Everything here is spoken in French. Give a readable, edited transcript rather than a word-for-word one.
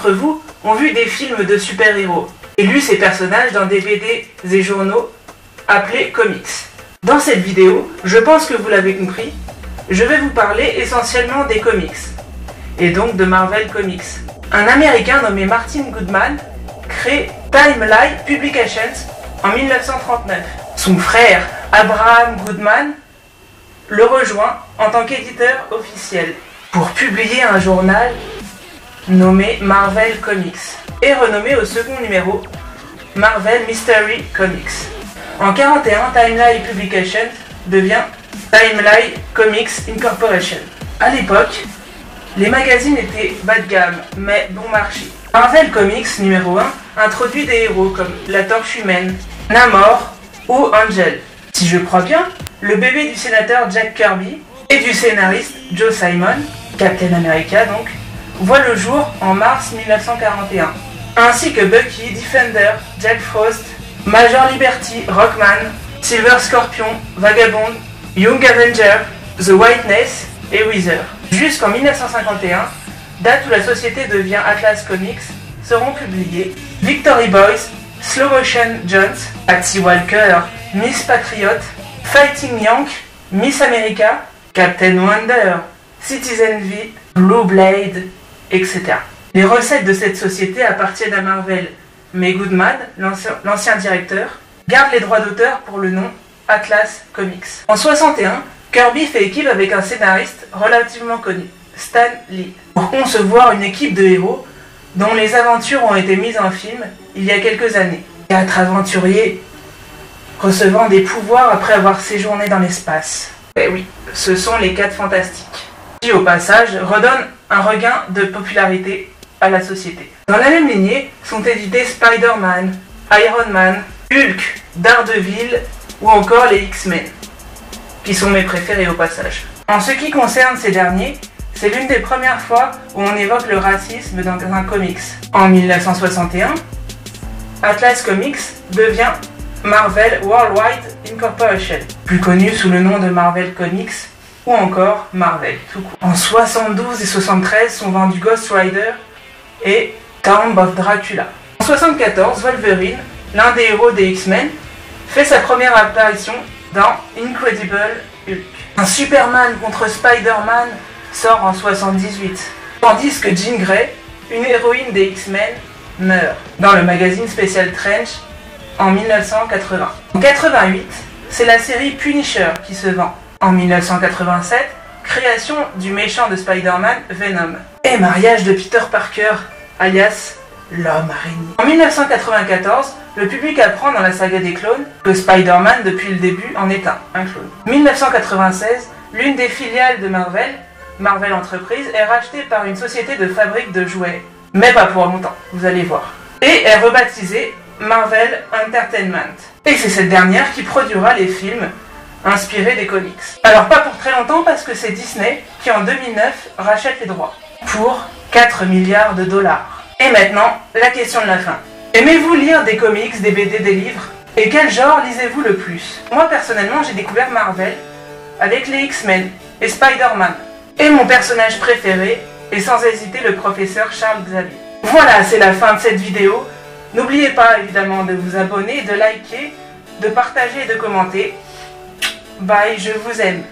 d'entre vous ont vu des films de super-héros et lu ces personnages dans des BD et journaux appelés comics. Dans cette vidéo, je pense que vous l'avez compris, je vais vous parler essentiellement des comics, et donc de Marvel Comics. Un Américain nommé Martin Goodman crée Timely Publications en 1939. Son frère, Abraham Goodman, le rejoint en tant qu'éditeur officiel pour publier un journal nommé Marvel Comics et renommé au second numéro Marvel Mystery Comics. En 1941, Timely Publications devient Timely Comics Incorporation. À l'époque, les magazines étaient bas de gamme, mais bon marché. Marvel Comics numéro 1 introduit des héros comme la Torche Humaine, Namor ou Angel. Si je crois bien, le bébé du sénateur Jack Kirby et du scénariste Joe Simon, Captain America donc, voit le jour en mars 1941, ainsi que Bucky, Defender, Jack Frost, Major Liberty, Rockman, Silver Scorpion, Vagabond, Young Avenger, The Whiteness et Wither. Jusqu'en 1951, date où la société devient Atlas Comics, seront publiés Victory Boys, Slow Motion Jones, Patsy Walker, Miss Patriot, Fighting Yank, Miss America, Captain Wonder, Citizen V, Blue Blade, etc. Les recettes de cette société appartiennent à Marvel, mais Goodman, l'ancien directeur, garde les droits d'auteur pour le nom Atlas Comics. En 1961, Kirby fait équipe avec un scénariste relativement connu, Stan Lee, pour concevoir une équipe de héros dont les aventures ont été mises en film il y a quelques années. 4 aventuriers recevant des pouvoirs après avoir séjourné dans l'espace. Eh oui, ce sont les 4 fantastiques, qui au passage redonnent un regain de popularité à la société. Dans la même lignée sont édités Spider-Man, Iron Man, Hulk, Daredevil ou encore les X-Men, qui sont mes préférés au passage. En ce qui concerne ces derniers, c'est l'une des premières fois où on évoque le racisme dans un comics. En 1961, Atlas Comics devient Marvel Worldwide Incorporation, plus connu sous le nom de Marvel Comics ou encore Marvel tout court. En 72 et 73 sont vendus Ghost Rider et Tomb of Dracula. En 74, Wolverine, l'un des héros des X-Men, fait sa première apparition dans Incredible Hulk. Un Superman contre Spider-Man sort en 78, tandis que Jean Grey, une héroïne des X-Men, meurt dans le magazine spécial Trench en 1980. En 88, c'est la série Punisher qui se vend. En 1987, création du méchant de Spider-Man, Venom. Et mariage de Peter Parker, alias l'homme araignée. En 1994, le public apprend dans la saga des clones que Spider-Man, depuis le début, en est un clone. 1996, l'une des filiales de Marvel, Marvel Enterprises, est rachetée par une société de fabrique de jouets. Mais pas pour longtemps, vous allez voir. Et est rebaptisée Marvel Entertainment. Et c'est cette dernière qui produira les films inspirés des comics. Alors pas pour très longtemps parce que c'est Disney qui en 2009 rachète les droits pour 4 milliards de dollars. Et maintenant, la question de la fin. Aimez-vous lire des comics, des BD, des livres? Et quel genre lisez-vous le plus? Moi personnellement, j'ai découvert Marvel avec les X-Men et Spider-Man. Et mon personnage préféré est sans hésiter le professeur Charles Xavier. Voilà, c'est la fin de cette vidéo. N'oubliez pas évidemment de vous abonner, de liker, de partager et de commenter. Bye, je vous aime.